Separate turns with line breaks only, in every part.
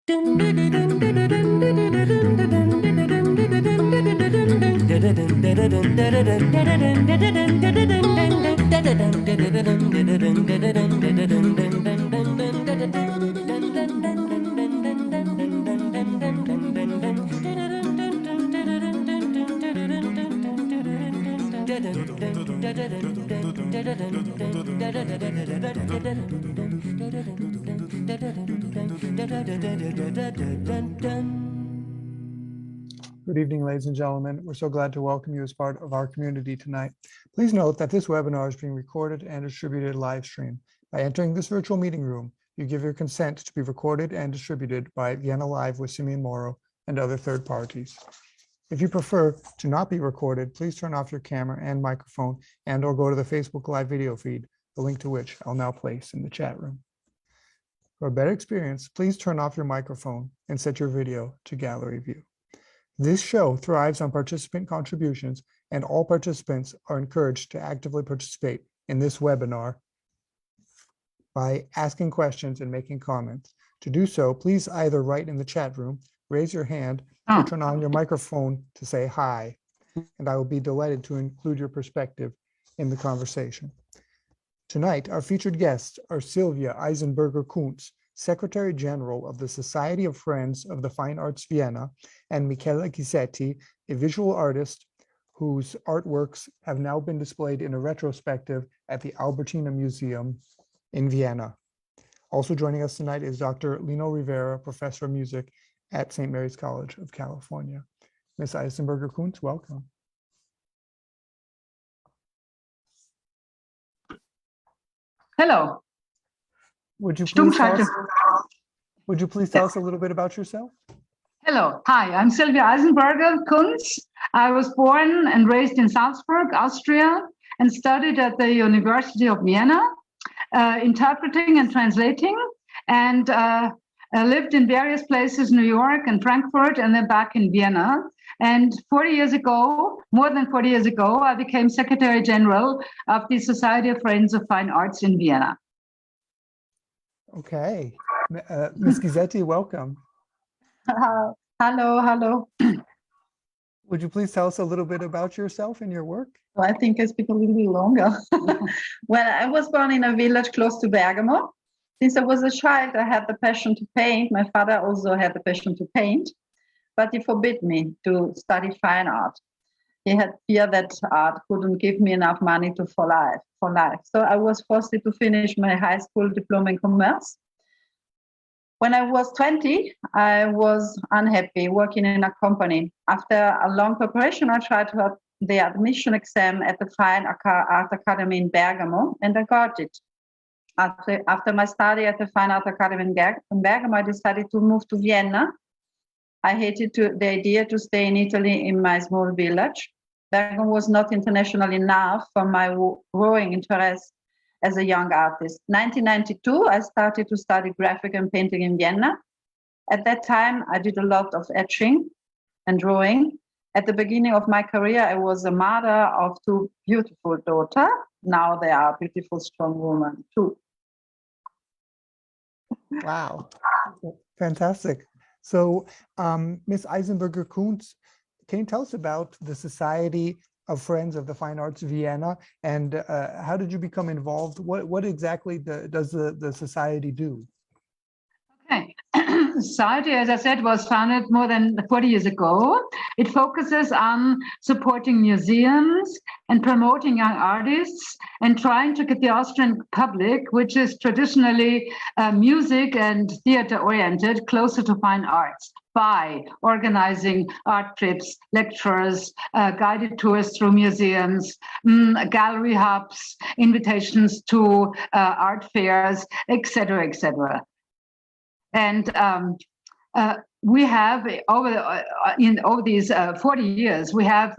Good evening, ladies and gentlemen. We're so glad to welcome you as part of our community tonight. Please note that this webinar is being recorded and distributed live stream. By entering this virtual meeting room, you give your consent to be recorded and distributed by Vienna Live with Simeon Morrow and other third parties. If you prefer to not be recorded, please turn off your camera and microphone and/or go to the Facebook Live video feed, the link to which I'll now place in the chat room. For a better experience, please turn off your microphone and set your video to gallery view. This show thrives on participant contributions, and all participants are encouraged to actively participate in this webinar by asking questions and making comments. To do so, please either write in the chat room, raise your hand, or turn on your microphone to say hi, and I will be delighted to include your perspective in the conversation. Tonight, our featured guests are Sylvia Eisenburger-Kunz, Secretary General of the Society of Friends of the Fine Arts Vienna, and Michela Gizetti, a visual artist whose artworks have now been displayed in a retrospective at the Albertina Museum in Vienna. Also joining us tonight is Dr. Lino Rivera, Professor of Music at St. Mary's College of California. Ms. Eisenburger-Kunz, welcome.
Hello.
Would you please tell us a little bit about yourself?
Hello. Hi, I'm Sylvia Eisenburger-Kunz. I was born and raised in Salzburg, Austria, and studied at the University of Vienna, interpreting and translating, and lived in various places, New York and Frankfurt, and then back in Vienna. And 40 years ago, more than 40 years ago, I became Secretary General of the Society of Friends of Fine Arts in Vienna.
Okay. Ms. Gizetti, welcome.
Hello.
Would you please tell us a little bit about yourself and your work?
Well, I think I speak a little bit longer. Well, I was born in a village close to Bergamo. Since I was a child, I had the passion to paint. My father also had the passion to paint, but he forbid me to study fine art. He had fear that art couldn't give me enough money for life. So I was forced to finish my high school diploma in commerce. When I was 20, I was unhappy working in a company. After a long preparation, I tried to have the admission exam at the Fine Art Academy in Bergamo, and I got it. After my study at the Fine Art Academy in Bergamo, I decided to move to Vienna. I hated the idea to stay in Italy in my small village. Bergamo was not international enough for my growing interest as a young artist. 1992, I started to study graphic and painting in Vienna. At that time, I did a lot of etching and drawing. At the beginning of my career, I was a mother of two beautiful daughters. Now they are beautiful, strong women too.
Wow, fantastic. So, Ms. Eisenburger-Kunz, can you tell us about the Society of Friends of the Fine Arts Vienna, and how did you become involved? What exactly does the society do?
Okay. Society, as I said, was founded more than 40 years ago. It focuses on supporting museums and promoting young artists and trying to get the Austrian public, which is traditionally music and theater oriented, closer to fine arts by organizing art trips, lectures, guided tours through museums, gallery hubs, invitations to art fairs, etc., etc. And we have, over these 40 years, we have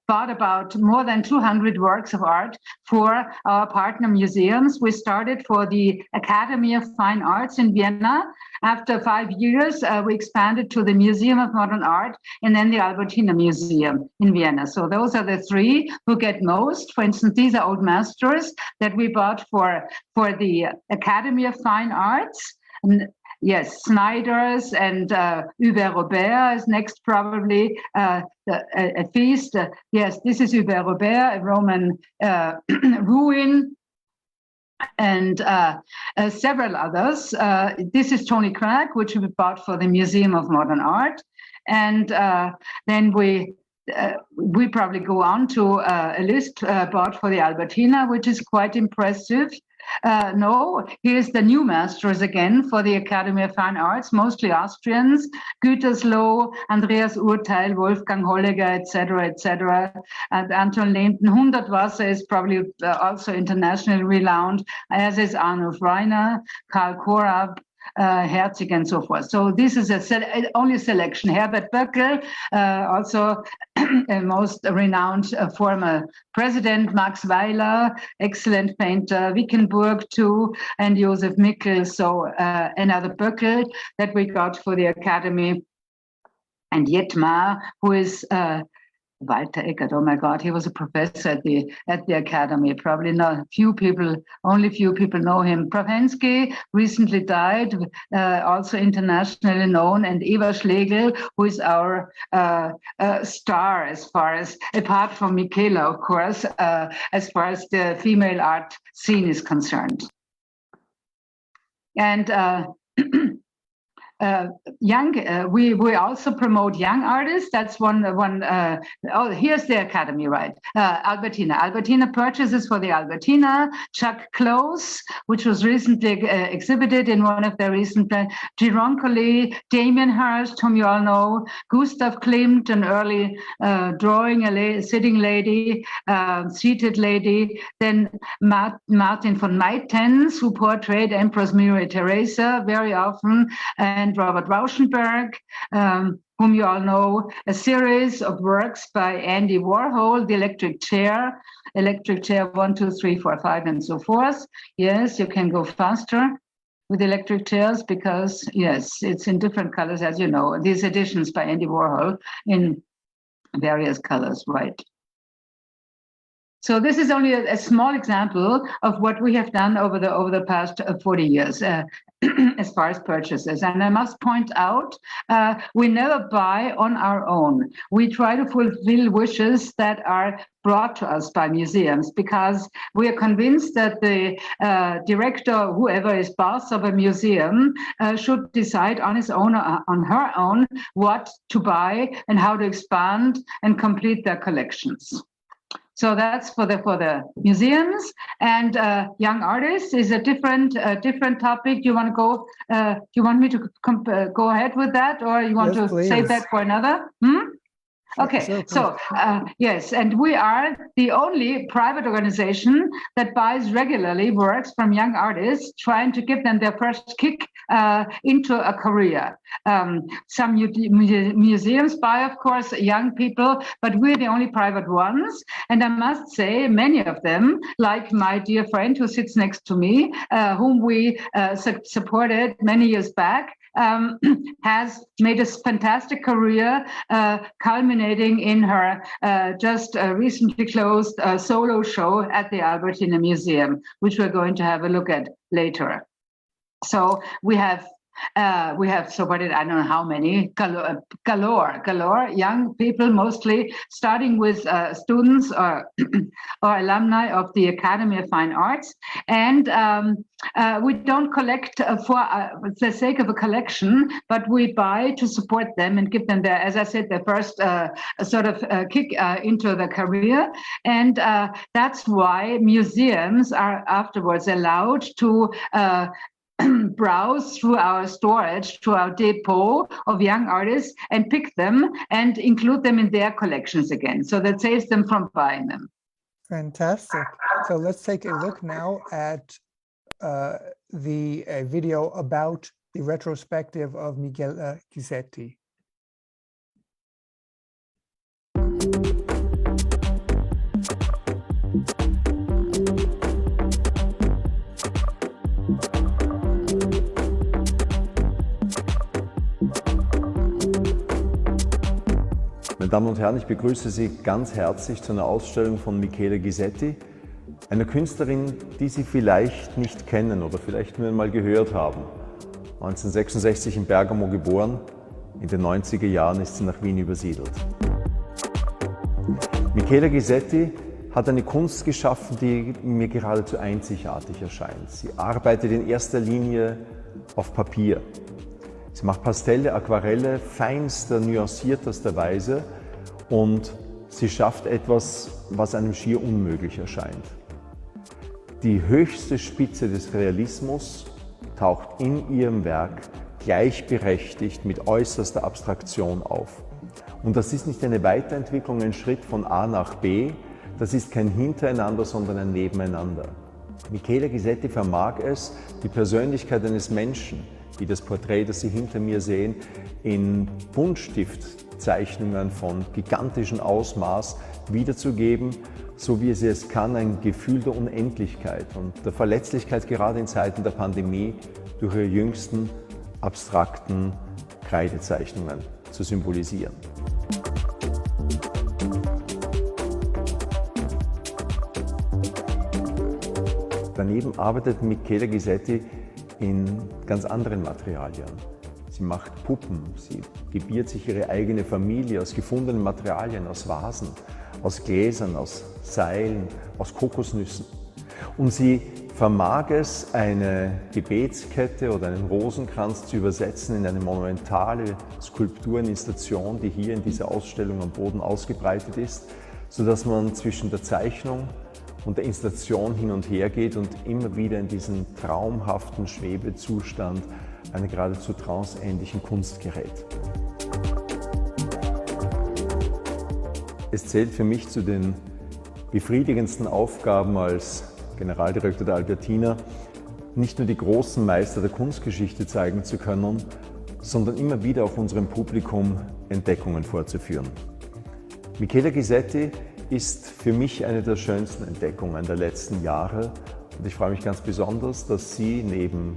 bought about more than 200 works of art for our partner museums. We started for the Academy of Fine Arts in Vienna. After 5 years, we expanded to the Museum of Modern Art and then the Albertina Museum in Vienna. So those are the three who get most. For instance, these are old masters that we bought for the Academy of Fine Arts. yes, Snyder's and Hubert Robert is next, probably a feast. Yes, this is Hubert Robert, a Roman ruin, and several others. This is Tony Craig, which we bought for the Museum of Modern Art. And then we probably go on to a list bought for the Albertina, which is quite impressive. No, here's the new masters again for the Academy of Fine Arts, mostly Austrians: Gütersloh, Andreas Urteil, Wolfgang Holliger, etc., etc. And Anton Lehmten. Hundertwasser is probably also internationally renowned, as is Arnulf Reiner, Karl Korab, Herzig, and so forth. So this is only a selection. Herbert Böckel, also a most renowned former president, Max Weiler, excellent painter, Wickenburg too, and Josef Mickel. So another Böckel that we got for the Academy. And Jetmar, who is Walter Eckert, oh my God, he was a professor at the Academy. Probably not only few people know him. Prawensky recently died, also internationally known, and Eva Schlegel, who is our star as far as, apart from Michaela, of course, as far as the female art scene is concerned. And we also promote young artists. That's one. Oh, here's the Academy, right? Albertina. Albertina purchases for the Albertina. Chuck Close, which was recently exhibited in one of their recent. Gironcoli, Damien Hirst, whom you all know. Gustav Klimt, an early drawing, sitting lady, seated lady. Then Martin von Meitens, who portrayed Empress Maria Theresa very often, and Robert Rauschenberg, whom you all know, a series of works by Andy Warhol, the electric chair 1, 2, 3, 4, 5, and so forth. Yes, you can go faster with electric chairs because, yes, it's in different colors, as you know. These editions by Andy Warhol in various colors, right? So this is only a small example of what we have done over the past 40 years as far as purchases. And I must point out, we never buy on our own. We try to fulfill wishes that are brought to us by museums, because we are convinced that the director, whoever is boss of a museum, should decide on his own or on her own what to buy and how to expand and complete their collections. So that's for the museums. And young artists is a different topic. Do you want to go? Do you want me to go ahead with that, or you want to save that for another? Okay, so yes, and we are the only private organization that buys regularly works from young artists, trying to give them their first kick into a career. Some museums buy, of course, young people, but we're the only private ones. And I must say, many of them, like my dear friend who sits next to me, whom we supported many years back, has made a fantastic career, culminating in her just recently closed solo show at the Albertina Museum, which we're going to have a look at later. So we have supported, I don't know how many, galore young people, mostly starting with students or alumni of the Academy of Fine Arts. And we don't collect for the sake of a collection, but we buy to support them and give them their, as I said, their first sort of kick into the career. And that's why museums are afterwards allowed to browse through our storage, to our depot of young artists, and pick them and include them in their collections again. So that saves them from buying them.
Fantastic. So let's take a look now at the video about the retrospective of Miguel Gizetti.
Meine Damen und Herren, ich begrüße Sie ganz herzlich zu einer Ausstellung von Michele Gizetti, einer Künstlerin, die Sie vielleicht nicht kennen oder vielleicht nur einmal gehört haben. 1966 in Bergamo geboren, in den 90er Jahren ist sie nach Wien übersiedelt. Michela Gizetti hat eine Kunst geschaffen, die mir geradezu einzigartig erscheint. Sie arbeitet in erster Linie auf Papier. Sie macht Pastelle, Aquarelle, feinster, nuanciertester Weise und sie schafft etwas, was einem schier unmöglich erscheint. Die höchste Spitze des Realismus taucht in ihrem Werk gleichberechtigt mit äußerster Abstraktion auf. Und das ist nicht eine Weiterentwicklung, ein Schritt von A nach B, das ist kein Hintereinander, sondern ein Nebeneinander. Michela Gizetti vermag es, die Persönlichkeit eines Menschen, wie das Porträt, das Sie hinter mir sehen, in Buntstiftzeichnungen von gigantischem Ausmaß wiederzugeben, so wie sie es kann, ein Gefühl der Unendlichkeit und der Verletzlichkeit gerade in Zeiten der Pandemie durch ihre jüngsten abstrakten Kreidezeichnungen zu symbolisieren. Daneben arbeitet Michela Gizetti in ganz anderen Materialien. Sie macht Puppen, sie gebiert sich ihre eigene Familie aus gefundenen Materialien, aus Vasen, aus Gläsern, aus Seilen, aus Kokosnüssen. Und sie vermag es, eine Gebetskette oder einen Rosenkranz zu übersetzen in eine monumentale Skulptureninstallation, die hier in dieser Ausstellung am Boden ausgebreitet ist, sodass man zwischen der Zeichnung und der Installation hin und her geht und immer wieder in diesen traumhaften Schwebezustand einer geradezu tranceähnlichen Kunst gerät. Es zählt für mich zu den befriedigendsten Aufgaben als Generaldirektor der Albertina, nicht nur die großen Meister der Kunstgeschichte zeigen zu können, sondern immer wieder auch unserem Publikum Entdeckungen vorzuführen. Michela Gizetti ist für mich eine der schönsten Entdeckungen der letzten Jahre und ich freue mich ganz besonders, dass sie neben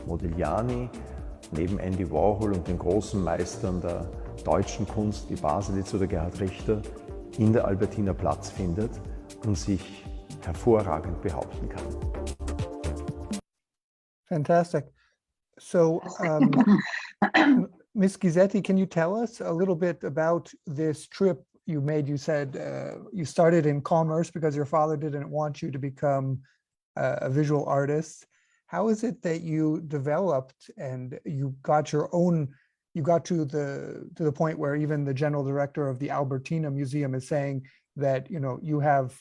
Modigliani, neben Andy Warhol und den großen Meistern der deutschen Kunst wie Baselitz oder Gerhard Richter in der Albertina Platz findet und sich hervorragend behaupten kann.
Fantastic. So, Ms. Gizetti, can you tell us a little bit about this trip you made? You said you started in commerce because your father didn't want you to become a visual artist. How is it that you developed and you got your own, you got to the point where even the general director of the Albertina Museum is saying that, you know, you have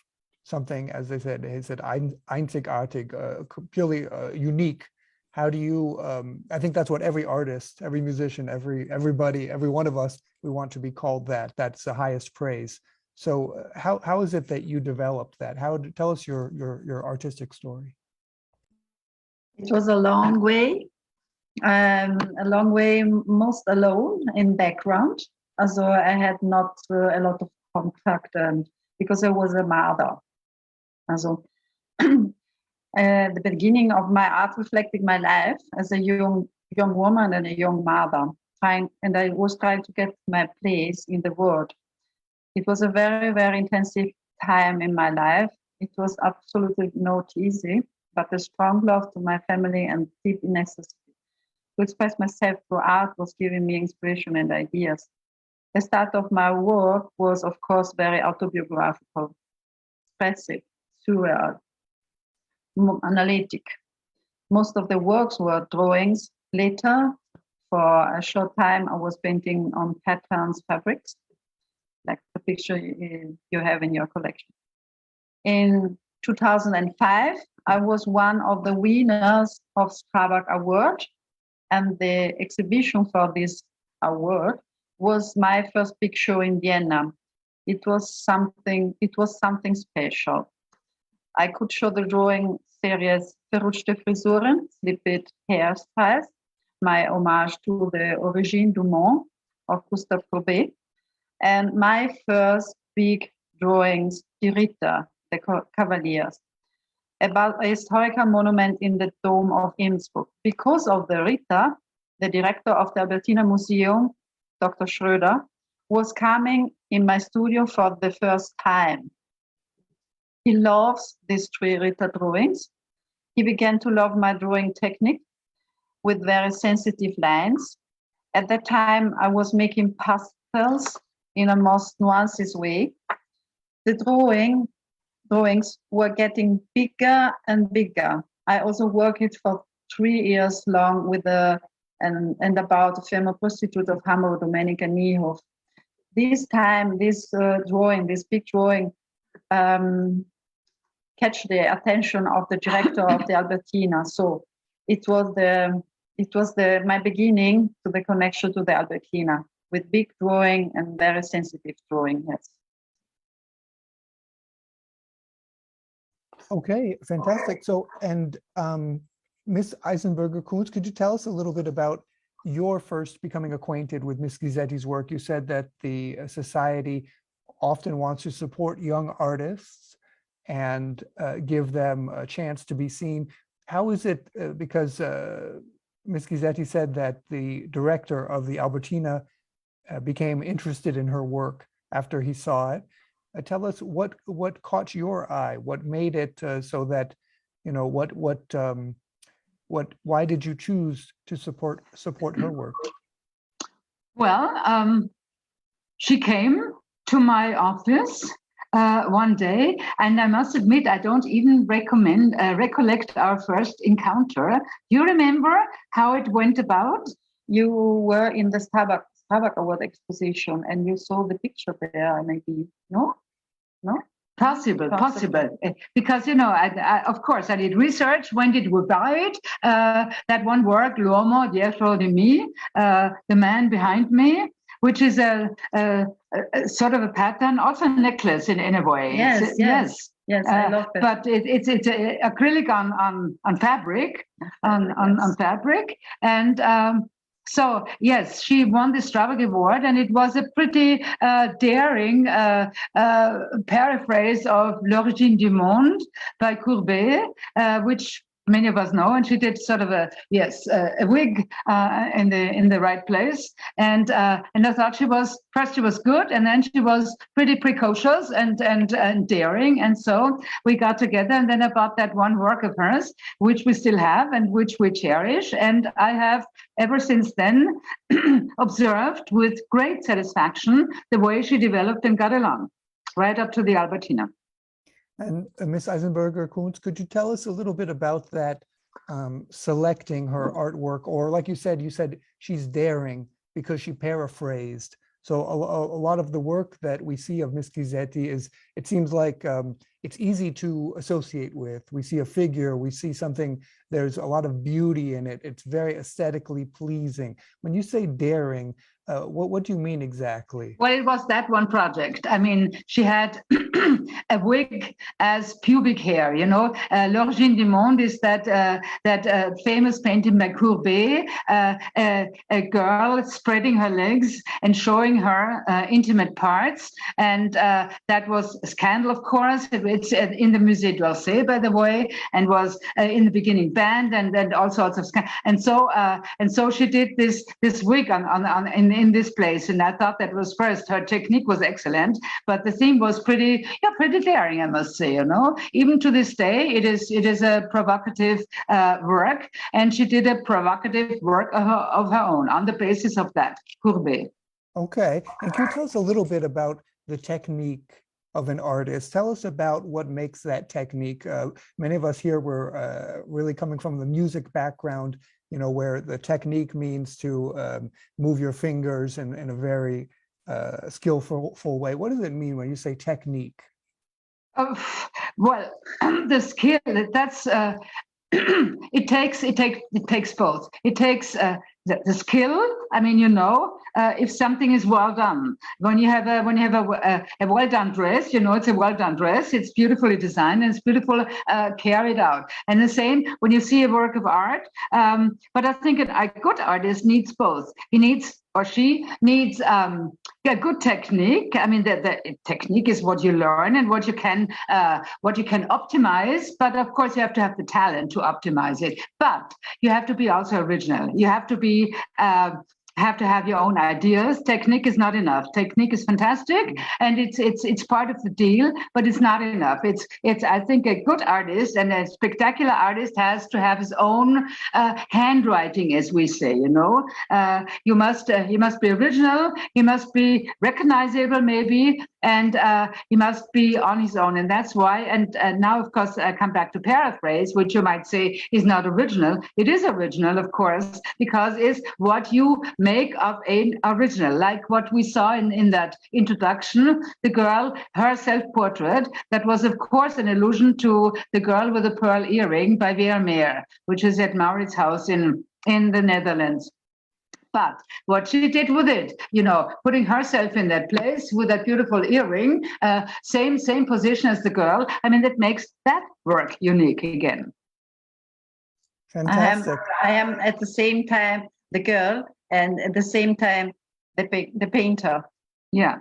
something, as they said, he said einzigartig, purely unique. How do you, I think that's what every artist, every musician, everybody, every one of us, we want to be called that. That's the highest praise. So how is it that you developed that? Tell us your artistic story.
It was a long way most alone in background. Also I had not a lot of contact because I was a mother. Also the beginning of my art reflected my life as a young woman and a young mother, and I was trying to get my place in the world. It was a very, very intensive time in my life. It was absolutely not easy, but a strong love to my family and deep necessity to express myself through art was giving me inspiration and ideas. The start of my work was, of course, very autobiographical, expressive, surreal, analytic. Most of the works were drawings. Later, for a short time, I was painting on patterns, fabrics, like the picture you have in your collection. In 2005, I was one of the winners of Strabag Award, and the exhibition for this award was my first big show in Vienna. It was something special. I could show the drawing series Verrutschte Frisuren, Slipped Hairstyles, my homage to the Origine du Monde of Gustave Courbet, and my first big drawings, Die Ritter, the Cavaliers, about a historical monument in the Dome of Innsbruck. Because of the Ritter, the director of the Albertina Museum, Dr. Schröder, was coming in my studio for the first time. He loves these three Ritter drawings. He began to love my drawing technique, with very sensitive lines. At that time, I was making pastels in a most nuances way. The drawings were getting bigger and bigger. I also worked for 3 years long with and about the female prostitute of Hamburg, Domenica Niehoff. This time, this big drawing, catch the attention of the director of the Albertina. So it was my beginning to the connection to the Albertina with big drawing and very sensitive drawing. Yes.
Okay, fantastic. So, and Miss Eisenburger-Kunz, could you tell us a little bit about your first becoming acquainted with Miss Gizetti's work? You said that the society often wants to support young artists and give them a chance to be seen. How is it, because Miss Gizetti said that the director of the Albertina became interested in her work after he saw it. Tell us what caught your eye, what made it so that, you know, why did you choose to support her work?
Well, she came to my office one day, and I must admit, I don't even recollect our first encounter. You remember how it went about?
You were in the Starbuck Award exposition, and you saw the picture there, maybe, no?
Possible. Because, you know, I, of course, I did research. When did we buy it? That one work, L'uomo dietro di me, the man behind me, which is a sort of a pattern, also a necklace in a way.
Yes, I love it.
But it's acrylic on fabric, on fabric, and so yes, she won the Starbuck Award, and it was a pretty daring paraphrase of L'origine du monde by Courbet, which many of us know, and she did sort of a wig in the right place, and I thought she was good, and then she was pretty precocious and daring, and so we got together, and then I bought that one work of hers, which we still have and which we cherish, and I have ever since then observed with great satisfaction the way she developed and got along, right up to the Albertina.
And Miss Eisenburger-Kunz, could you tell us a little bit about that, selecting her artwork, or like you said she's daring because she paraphrased. So a lot of the work that we see of Miss Gizetti it seems like it's easy to associate with. We see a figure, we see something, there's a lot of beauty in it. It's very aesthetically pleasing. When you say daring, what do you mean exactly?
Well, it was that one project. I mean, she had a wig as pubic hair, you know. L'origine du monde is that famous painting by Courbet, a girl spreading her legs and showing her intimate parts. And that was a scandal, of course. It's in the Musée d'Orsay, by the way, and was in the beginning banned, and all sorts of scandals. And so she did this wig in this place, and I thought that was first. Her technique was excellent, but the theme was pretty daring, I must say. You know, even to this day, it is a provocative work, and she did a provocative work of her own on the basis of that Courbet.
Okay, and can you tell us a little bit about the technique of an artist? Tell us about what makes that technique. Many of us here were really coming from the music background, you know, where the technique means to move your fingers in a very skillful way. What does it mean when you say technique?
Well, the skill, that's it takes both. It takes the skill. I mean, you know, if something is well done, when you have a well done dress, you know, it's a well done dress. It's beautifully designed and it's beautiful carried out. And the same when you see a work of art. But I think a good artist needs both. He needs, or she needs, a good technique. I mean, the technique is what you learn and what you can optimize. But of course, you have to have the talent to optimize it. But you have to be also original. You have to be have to have your own ideas. Technique is not enough. Technique is fantastic, and it's part of the deal, but it's not enough. It's I think a good artist and a spectacular artist has to have his own handwriting, as we say. You know, he must be original. He must be recognizable, maybe, and he must be on his own. And that's why. And now, of course, I come back to paraphrase, which you might say is not original. It is original, of course, because it's what you make of an original, like what we saw in that introduction, the girl, her self-portrait, that was, of course, an allusion to The Girl with a Pearl Earring by Vermeer, which is at Maurits' house in the Netherlands. But what she did with it, you know, putting herself in that place with that beautiful earring, same position as the girl, I mean, that makes that work unique again.
Fantastic.
I am at the same time the girl and at the same time the painter.
Yeah.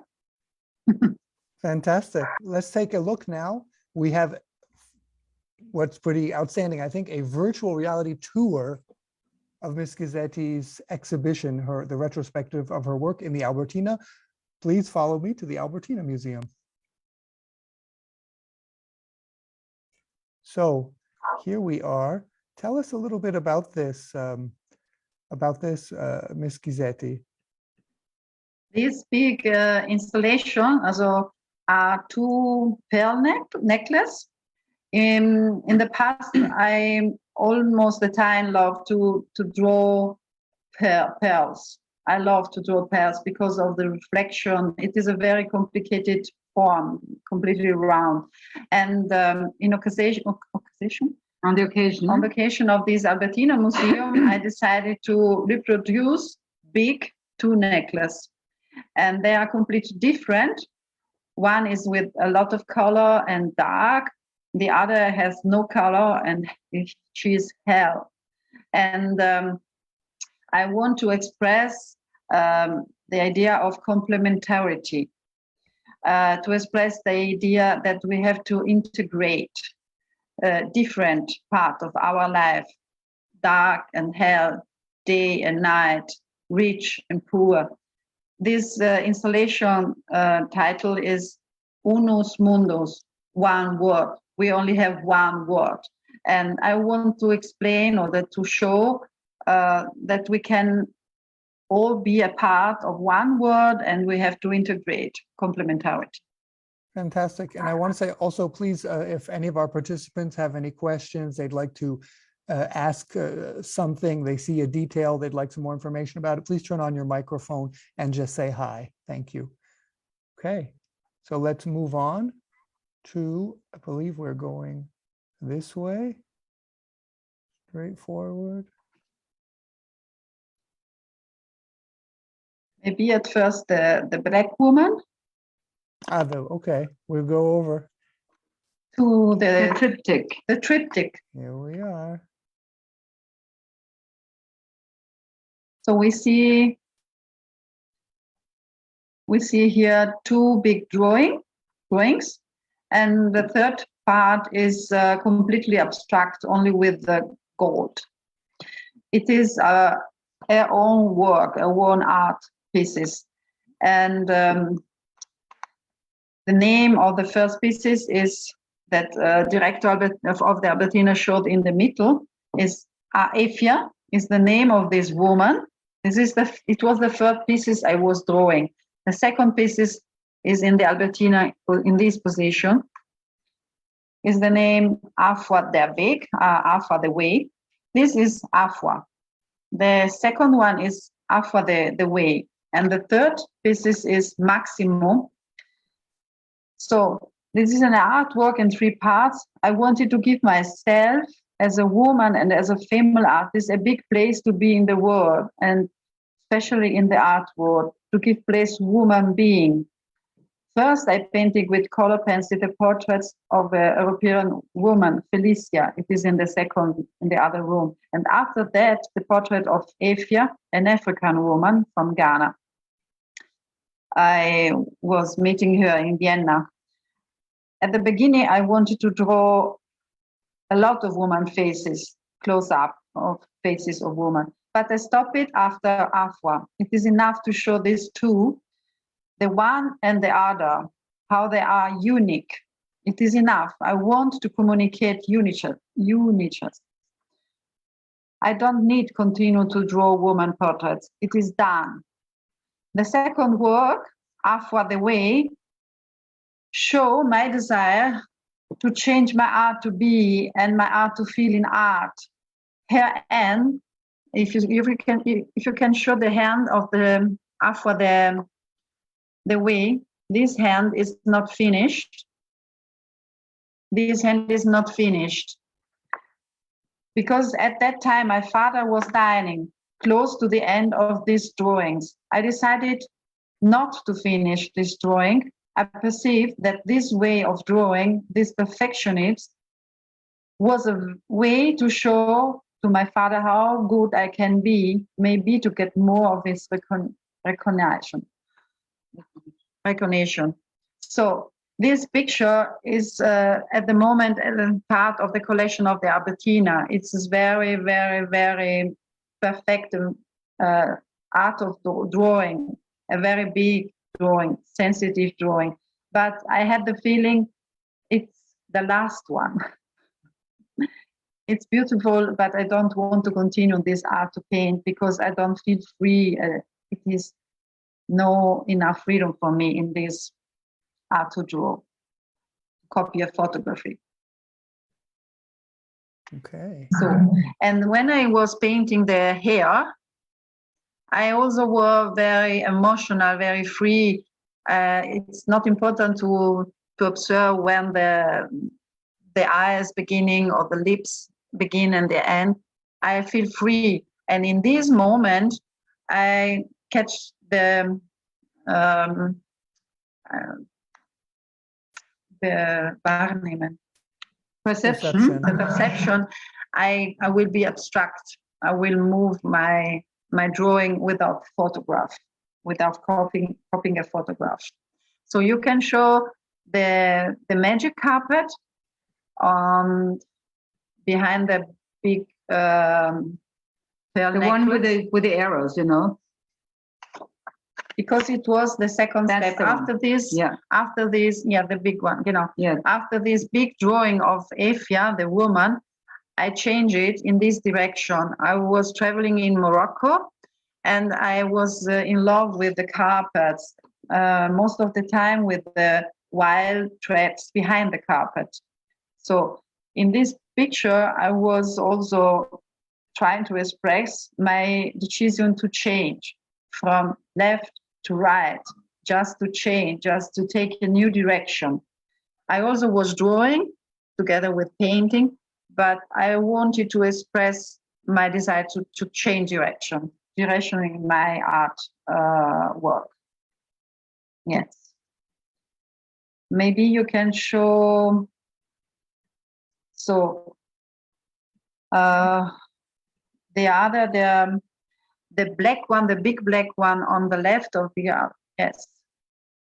Fantastic. Let's take a look now. We have what's pretty outstanding, I think, a virtual reality tour of Ms. Gizetti's exhibition, the retrospective of her work in the Albertina. Please follow me to the Albertina Museum. So here we are. Tell us a little bit about this, Ms. Gizetti.
This big installation, also two pearl necklace. In the past, I almost the time love to draw pearls. I love to draw pearls because of the reflection. It is a very complicated form, completely round. And on the occasion of this Albertina Museum, I decided to reproduce big two necklaces. And they are completely different. One is with a lot of color and dark. The other has no color and she's hell. And I want to express the idea of complementarity, to express the idea that we have to integrate different parts of our life, dark and hell, day and night, rich and poor. This installation title is Unus Mundus, one word. We only have one word. And I want to explain or to show that we can all be a part of one word and we have to integrate complementarity.
Fantastic. And I want to say also, please, if any of our participants have any questions, they'd like to ask something, they see a detail, they'd like some more information about it, please turn on your microphone and just say hi. Thank you. Okay, so let's move on to, I believe we're going this way, straight forward.
Maybe at first the black woman.
Okay, we'll go over.
To
The triptych.
The triptych.
Here we are.
So we see here two big drawings, and the third part is completely abstract, only with the gold. It is her own work, her own art pieces, and the name of the first pieces is that director of the Albertina showed in the middle is Aefia, is the name of this woman. It was the first pieces I was drawing. The second pieces is in the Albertina in this position. Is the name Afwa der Weg, Afwa the way. This is Afwa. The second one is Afwa the way, and the third pieces is Maximo. So this is an artwork in three parts. I wanted to give myself as a woman and as a female artist a big place to be in the world, and especially in the art world, to give place woman being. First, I painted with color pencil the portraits of a European woman, Felicia. It is in the other room. And after that, the portrait of Aefia, an African woman from Ghana. I was meeting her in Vienna. At the beginning, I wanted to draw a lot of woman faces, close up of faces of women. but I stop it after Afwa. It is enough to show these two, the one and the other, how they are unique. It is enough. I want to communicate uniqueness. I don't need continue to draw woman portraits. It is done. The second work, Afwa the Way, show my desire to change my art to be and my art to feel in art. Her hand, if you can show the hand of the Afwa the Way, this hand is not finished. This hand is not finished. Because at that time, my father was dying, close to the end of these drawings. I decided not to finish this drawing. I perceived that this way of drawing, this perfectionism, was a way to show to my father how good I can be, maybe to get more of his recognition. So this picture is at the moment part of the collection of the Albertina. It's very, very, very perfect art of drawing, a very big drawing, sensitive drawing. But I had the feeling it's the last one. It's beautiful, but I don't want to continue this art to paint because I don't feel free. It is no enough freedom for me in this art to draw, copy a photography.
Okay.
So, and when I was painting the hair, I also were very emotional, very free. It's not important to observe when the eyes beginning or the lips begin and the end. I feel free, and in this moment, I catch the wahrnehmen.
Perception.
The perception. I will be abstract. I will move my drawing without photograph, without copying a photograph. So you can show the magic carpet behind the big pearl
The one with the arrows, you know.
Because it was the second
That's
step.
the one.
After this, the big one, you know.
Yeah.
After this big drawing of Efia, the woman, I changed it in this direction. I was traveling in Morocco, and I was in love with the carpets, most of the time with the wild threads behind the carpet. So in this picture, I was also trying to express my decision to change from left to right, just to change, just to take a new direction. I also was drawing together with painting, but I wanted to express my desire to change direction in my art work. Yes. Maybe you can show, so the black one, the big black one on the left of the art.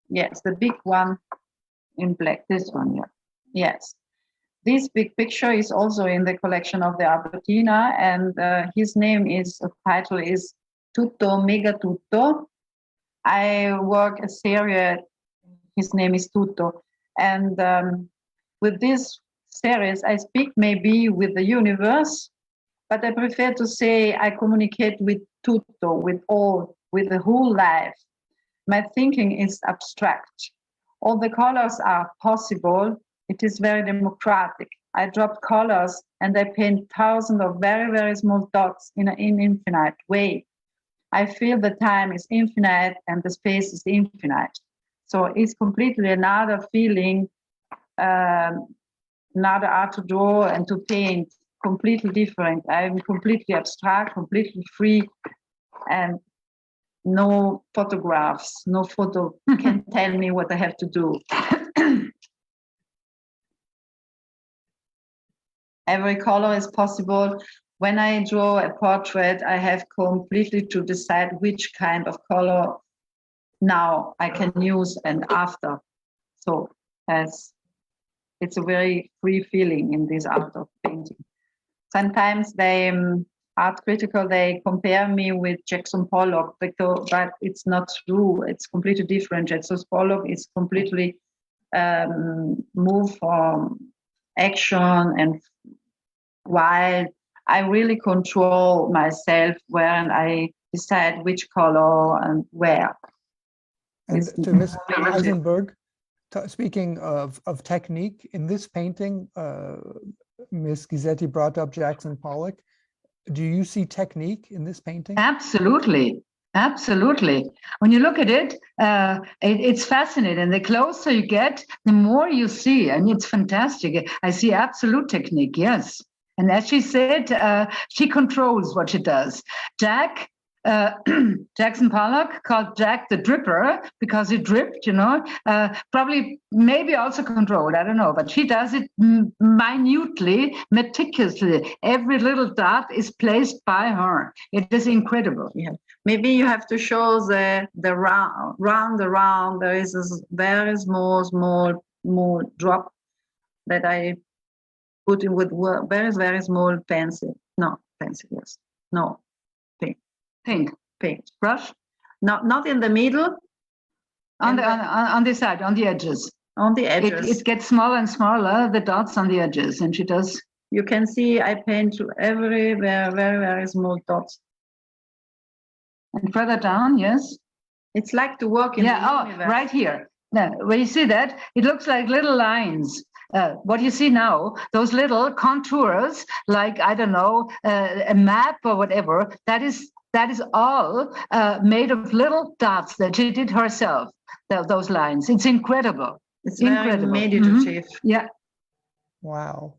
Yes, the big one in black, this one, yeah. Yes. This big picture is also in the collection of the Albertina, and his title is Tutto Megatuto. I work a series, his name is Tutto. And with this series, I speak maybe with the universe, but I prefer to say I communicate with Tutto, with the whole life. My thinking is abstract. All the colors are possible. It is very democratic. I drop colors and I paint thousands of very, very small dots in an infinite way. I feel the time is infinite and the space is infinite. So it's completely another feeling, another art to draw and to paint, completely different. I'm completely abstract, completely free, and no photographs, no photo can tell me what I have to do. Every color is possible. When I draw a portrait, I have completely to decide which kind of color now I can use and after. So it's a very free feeling in this art of painting. Sometimes art critical, they compare me with Jackson Pollock, but it's not true. It's completely different. Jackson Pollock is completely moved from action and wild. I really control myself when I decide which color and where.
And
It's
to Ms.
really-
Eisenberg, speaking of technique, in this painting, Ms. Gizetti brought up Jackson Pollock. Do you see technique in this painting?
Absolutely. Absolutely. When you look at it, it's fascinating. The closer you get, the more you see, and it's fantastic. I see absolute technique, yes. And as she said, she controls what she does. Jackson Pollock, called Jack the Dripper because he dripped, probably maybe also controlled, I don't know, but she does it minutely, meticulously. Every little dot is placed by her. It is incredible.
Yeah. Maybe you have to show the round around. There is a very small drop that I put in with very, very small pencil. No, pencil, yes. No, paint
Brush?
not in the middle,
On the side, on the edges.
on the edges.
It gets smaller and smaller, the dots on the edges, and she does.
You can see I paint everywhere very, very small dots.
And further down, yes.
It's like to work in the universe.
Right here. Now, when you see that, it looks like little lines. What you see now, those little contours, like, I don't know, a map or whatever, that is all made of little dots that she did herself, those lines. It's incredible.
It's
incredible.
very meditative.
Yeah.
Wow.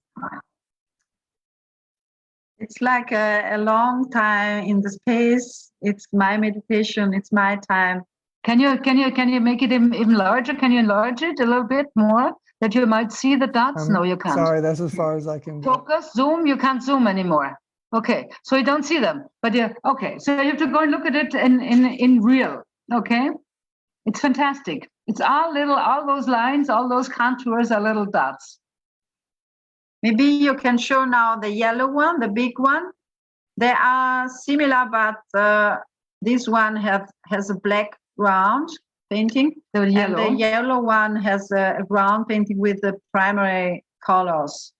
It's like a long time in the space. It's my meditation. It's my time.
Can you make it even larger? Can you enlarge it a little bit more that you might see the dots? No, you can't.
Sorry, that's as far as I can go.
Focus, zoom, you can't zoom anymore. Okay, so you don't see them, but yeah, okay. So you have to go and look at it in real, okay? It's fantastic. It's all those lines, all those contours are little dots.
Maybe you can show now the yellow one, the big one. They are similar, but this one has a black ground painting.
The yellow.
And the yellow one has a ground painting with the primary colors.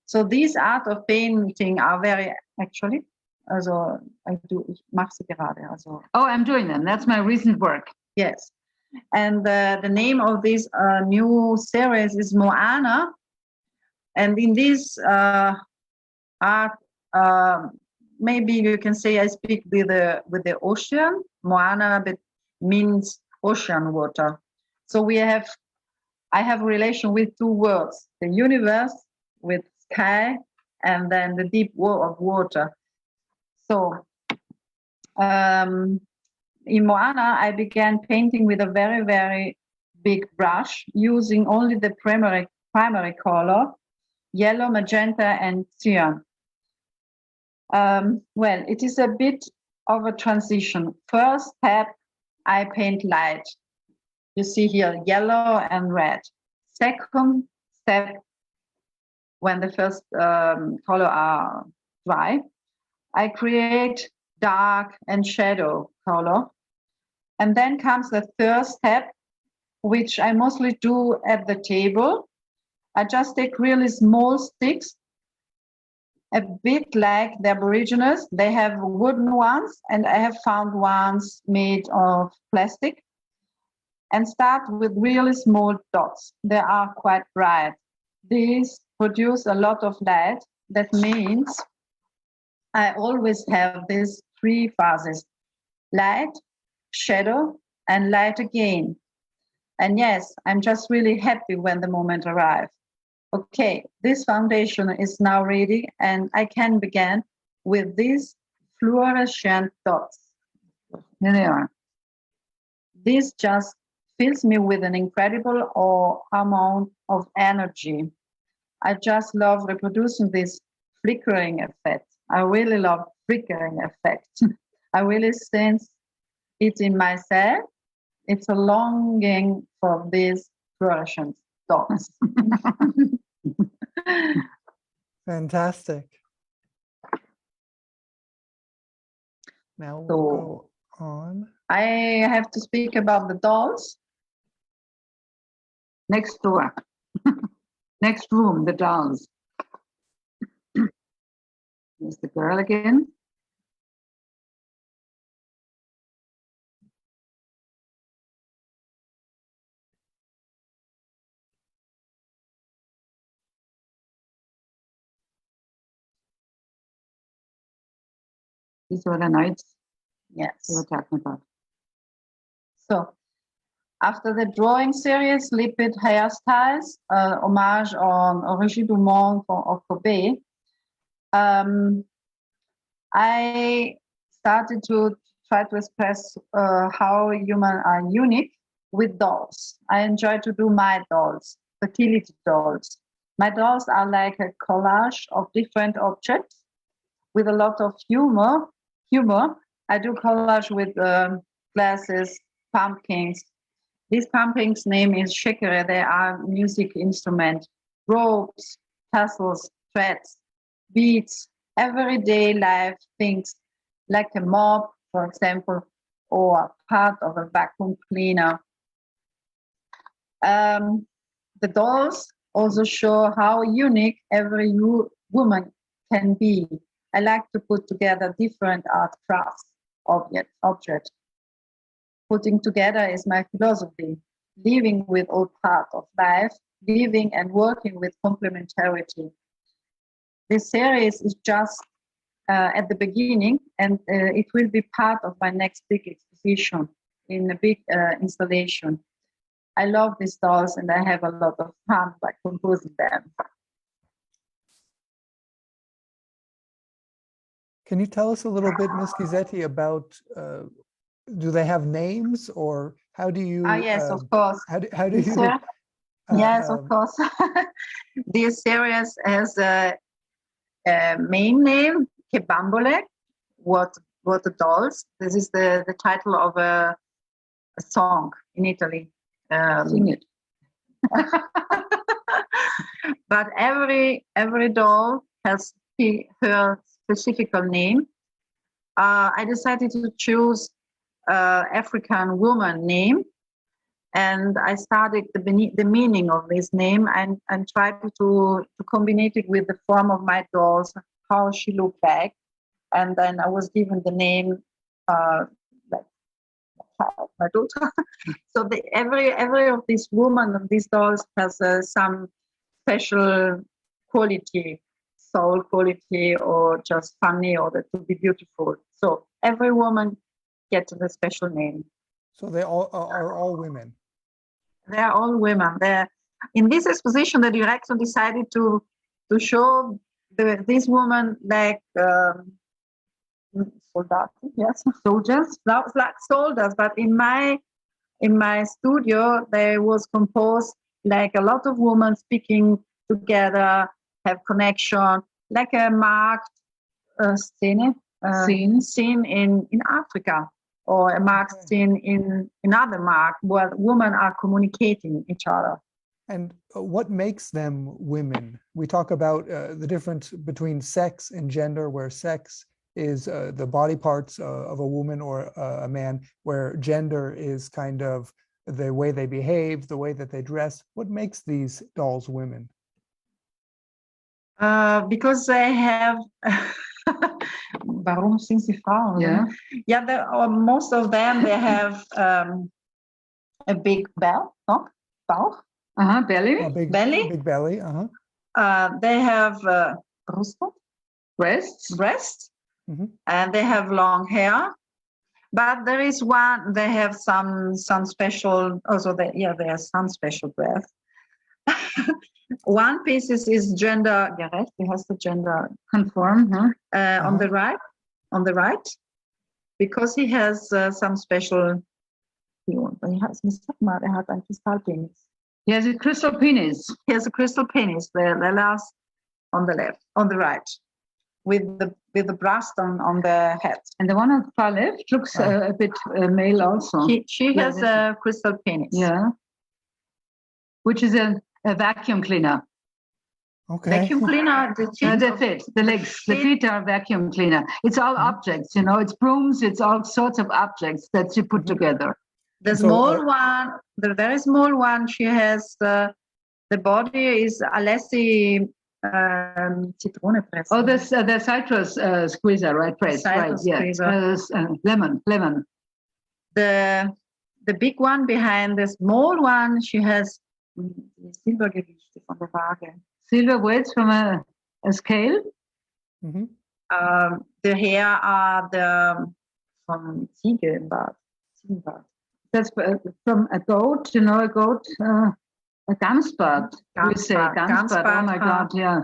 So these art of painting are very, actually, also, ich mache sie gerade. Also.
Oh, I'm doing them. That's my recent work.
Yes. And the name of this new series is Moana. And in this art, maybe you can say I speak with the ocean. Moana means ocean water. So I have a relation with two words: the universe with sky, and then the deep of water. So in Moana, I began painting with a very, very big brush, using only the primary color, yellow, magenta, and cyan. Well, it is a bit of a transition. First step, I paint light. You see here, yellow and red. Second step, when the first color are dry, I create dark and shadow color. And then comes the third step, which I mostly do at the table. I just take really small sticks, a bit like the Aborigines. They have wooden ones, and I have found ones made of plastic, and start with really small dots. They are quite bright. These produce a lot of light. That means I always have these three phases: light, shadow, and light again. And yes, I'm just really happy when the moment arrives. Okay, this foundation is now ready, and I can begin with these fluorescent dots. Here they are. This just fills me with an incredible amount of energy. I just love reproducing this flickering effect. I really love flickering effect. I really sense it in myself. It's a longing for these fluorescent dots.
Fantastic. Now we'll
So-
go on.
I have to speak about the dolls.
Next door. Next room, the dolls. Here's the girl again. These were the nights
Yes.
we were talking about.
So, after the drawing series, Lipid Hairstyles, homage on Origine du Monde of Kobe, I started to try to express how humans are unique with dolls. I enjoy to do my dolls, fertility dolls. My dolls are like a collage of different objects with a lot of humor. I do collage with glasses, pumpkins. These pumpkins' name is shekere. They are music instrument, ropes, tassels, threads, beads, everyday life things like a mop, for example, or part of a vacuum cleaner. The dolls also show how unique every woman can be. I like to put together different art crafts, objects. Putting together is my philosophy, living with all parts of life, living and working with complementarity. This series is just at the beginning, and it will be part of my next big exposition in a big installation. I love these dolls, and I have a lot of fun by composing them.
Can you tell us a little bit, Ms. Gizetti, about do they have names, or how do you?
Yes, of course.
How do you?
Yes, of course. This series has a main name, Che Bambole, what the dolls. This is the title of a song in Italy.
Sing it.
But every doll has her specific name. I decided to choose African woman name, and I studied the meaning of this name and tried to combine it with the form of my dolls, how she looked like, and then I was given the name like my daughter. So every of these women of these dolls has some special quality, soul quality, or just funny, or to be beautiful. So every woman gets a special name.
So they all are all women.
They are all women. They're in this exposition. The director decided to show these women like soldiers, like soldiers. But in my studio, there was composed like a lot of women speaking together, have connection, like a marked scene in Africa, or a marked scene in another mark where women are communicating each other.
And what makes them women? We talk about the difference between sex and gender, where sex is the body parts of a woman or a man, where gender is kind of the way they behave, the way that they dress. What makes these dolls women?
Because they have. Warum sind sie Frauen?
Yeah.
Yeah, most of them, they have a big Bauch.
Belly.
Belly.
Big belly.
They have
Breasts.
Mm-hmm. And they have long hair. But there is one. They have some special. Also, they have some special breath. One piece is gender gerecht. It has the gender
Conform.
on the right, because he has some special. He has einen Kristallpenis.
He has a crystal penis.
He has a crystal penis. The last on the left, on the right, with the breast on the head.
And the one on the far left looks a bit male also.
She has a crystal penis.
Yeah. Which is a vacuum cleaner.
Okay.
Vacuum cleaner, the feet.
The feet, the legs, the feet are vacuum cleaner. It's all objects, it's brooms, it's all sorts of objects that you put together.
The
So,
small one, the very small one, she has the body is Alessi Zitronenpresse.
Oh, the citrus squeezer, right? Press, right?
Citrus
Yeah. Lemon.
The big one behind the small one, she has Silbergewichte von der Waage.
Silver weights from a scale.
Mhm.
The hair are from Ziegenbart.
That's from a goat, a goat, a Gamsbart. We say Gamsbart. Oh my God, yeah.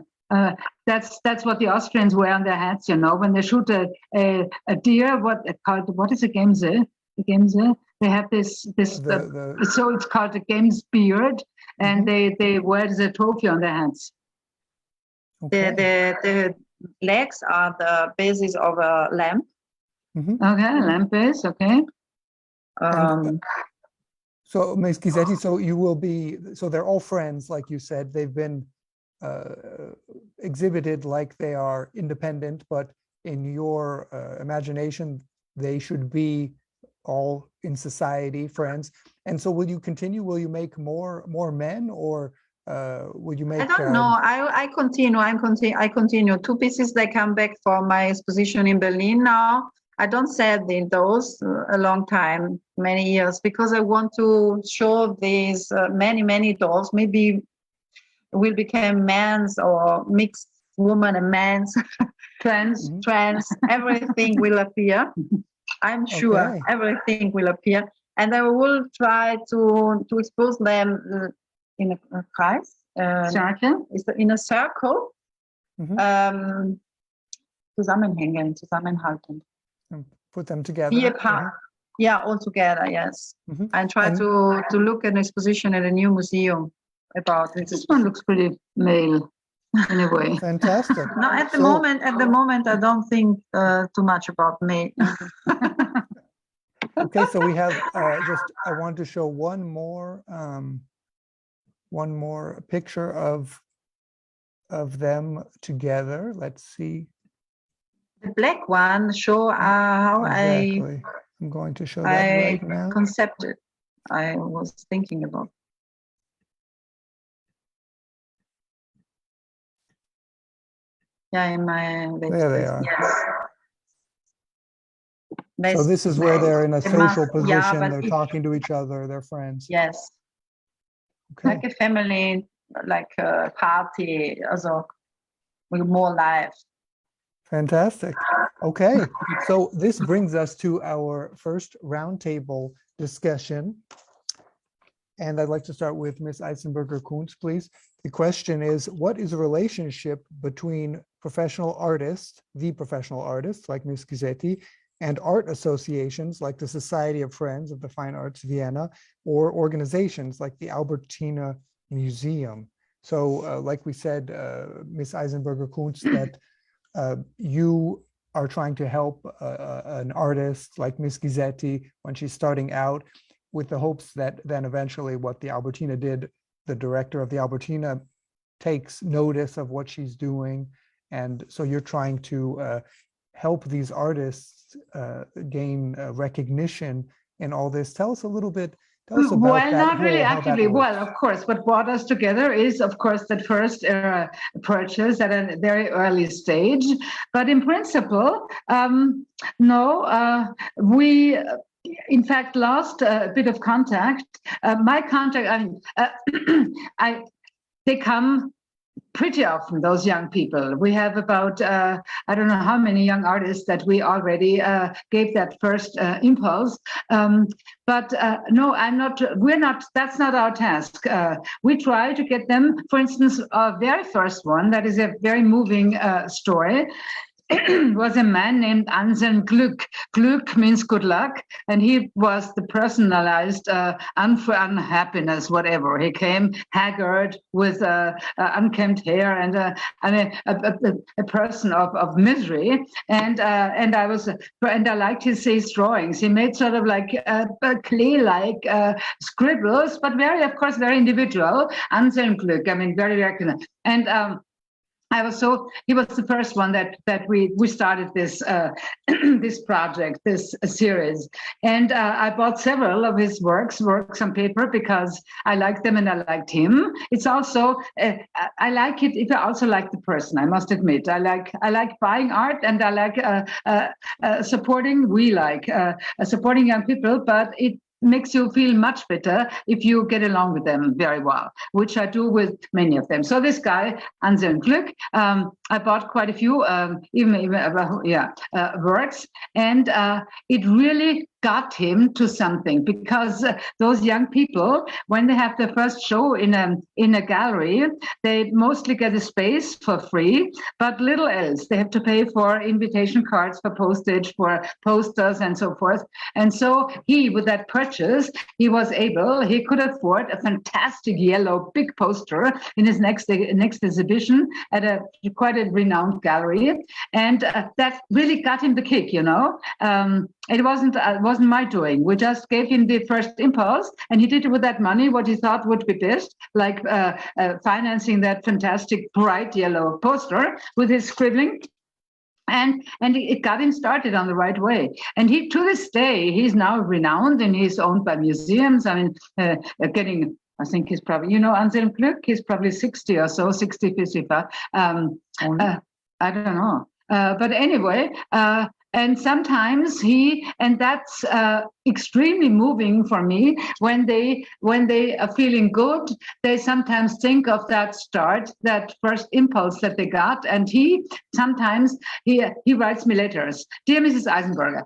That's what the Austrians wear on their hats, when they shoot a deer. What is a Gemse? The Gemse. They have this. So it's called a game's beard, and they wear it as a trophy on their hats.
Okay.
The legs are the bases of a lamp.
Okay, lamp base. Okay.
So, Ms. Gizetti, so they're all friends, like you said. They've been exhibited like they are independent, but in your imagination, they should be all in society, friends. And so will you continue? Will you make more men, or will you make...
I don't know. I continue. Two pieces, they come back for my exposition in Berlin now. I don't sell those a long time, many years, because I want to show these many dolls. Maybe will become men's or mixed woman and men's, trans, everything will appear. I'm sure everything will appear. And I will try to expose them in a Kreis.
Circle?
In a circle. Zusammenhängen, zusammenhalten.
Put them together.
Yeah, all together, yes. And try to look at an exposition at a new museum about it.
This one looks pretty male in a way.
Fantastic.
No, at the moment, I don't think too much about male.
Okay, so we have I want to show one more picture of them together. Let's see.
The black one show how
I'm going to show that right now.
Concepted. I was thinking about. Yeah, in my.
There they are.
Yes.
So this is where they're in a social position. They're talking to each other. They're friends.
Yes.
Okay.
Like a family, like a party, also with more life.
Fantastic. Okay, so this brings us to our first roundtable discussion. And I'd like to start with Ms. Eisenburger-Kunz, please. The question is, what is the relationship between professional artists, the professional artists like Ms. Gizetti, and art associations like the Society of Friends of the Fine Arts Vienna, or organizations like the Albertina Museum? So like we said, Ms. Eisenburger-Kunz, that you are trying to help an artist like Ms. Gizetti when she's starting out, with the hopes that then eventually what the Albertina did, the director of the Albertina takes notice of what she's doing. And so you're trying to help these artists gain recognition in all this. Tell us a little bit.
Well, not really actively. Well, of course, what brought us together is, of course, that first purchase at a very early stage. But in principle, no, we, in fact, lost a bit of contact. My contact, they come pretty often, those young people. We have about, I don't know how many young artists that we already gave that first impulse. But no, that's not our task. We try to get them, for instance, our very first one, that is a very moving story, was a man named Anselm Glück. Glück means good luck, and he was the personalized unhappiness, whatever. He came haggard with unkempt hair and a person of misery. And I liked his drawings. He made sort of like clay-like scribbles, but very, of course, very individual. Anselm Glück, I mean, very, very. And he was the first one that we started this this project, this series, and I bought several of his works on paper because I liked them and I liked him. It's also I like it if I also like the person. I must admit, I like buying art and I like supporting young people, but it makes you feel much better if you get along with them very well, which I do with many of them. So this guy, Anselm Glück, I bought quite a few, works, and it really got him to something, because those young people, when they have their first show in a gallery, they mostly get a space for free, but little else. They have to pay for invitation cards, for postage, for posters, and so forth. And so he, with that purchase, he could afford a fantastic yellow big poster in his next exhibition at quite a renowned gallery, and that really got him the kick. It wasn't my doing. We just gave him the first impulse, and he did it with that money what he thought would be best, like financing that fantastic bright yellow poster with his scribbling. And it got him started on the right way. And he, to this day, he's now renowned, and he's owned by museums. I mean, I think he's probably, Anselm Glück, he's probably 60 or so, 60, 55. I don't know. But anyway, and sometimes and that's extremely moving for me, when they are feeling good, they sometimes think of that first impulse that they got, and he writes me letters. Dear Mrs. Eisenburger,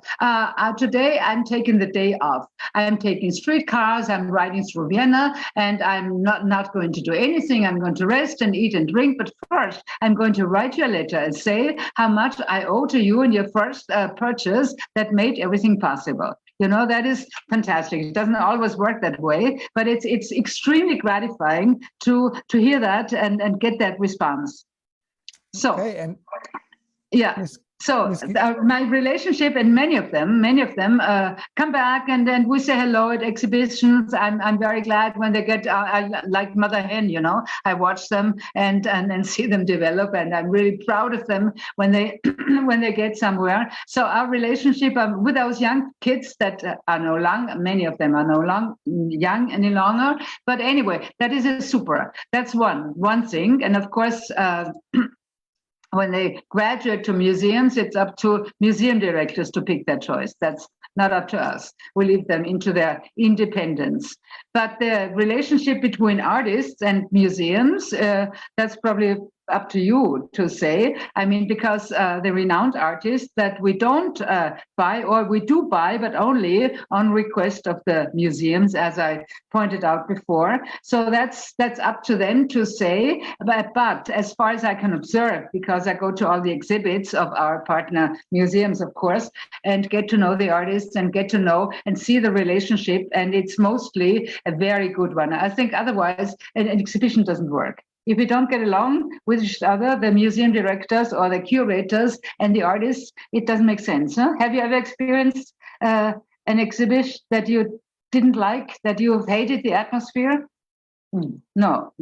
today I'm taking the day off. I'm taking streetcars, I'm riding through Vienna, and I'm not going to do anything. I'm going to rest and eat and drink, but first I'm going to write you a letter and say how much I owe to you in your first purchase that made everything possible. That is fantastic. It doesn't always work that way, but it's extremely gratifying to hear that and get that response. So,
okay, and
yeah. So my relationship, and many of them come back, and then we say hello at exhibitions. I'm very glad when they get, I like Mother Hen, I watch them and see them develop, and I'm really proud of them when they get somewhere. So our relationship with those young kids that are many of them are no young any longer. But anyway, that is that's one thing. And of course, when they graduate to museums, it's up to museum directors to pick their choice. That's not up to us. We leave them into their independence. But the relationship between artists and museums, that's probably up to you to say. I mean, because the renowned artists that we don't buy, or we do buy, but only on request of the museums, as I pointed out before. So that's up to them to say. But as far as I can observe, because I go to all the exhibits of our partner museums, of course, and get to know the artists and get to know and see the relationship, and it's mostly a very good one. I think otherwise an exhibition doesn't work. If we don't get along with each other, the museum directors or the curators and the artists, it doesn't make sense. Huh? Have you ever experienced an exhibition that you didn't like, that you hated the atmosphere? No.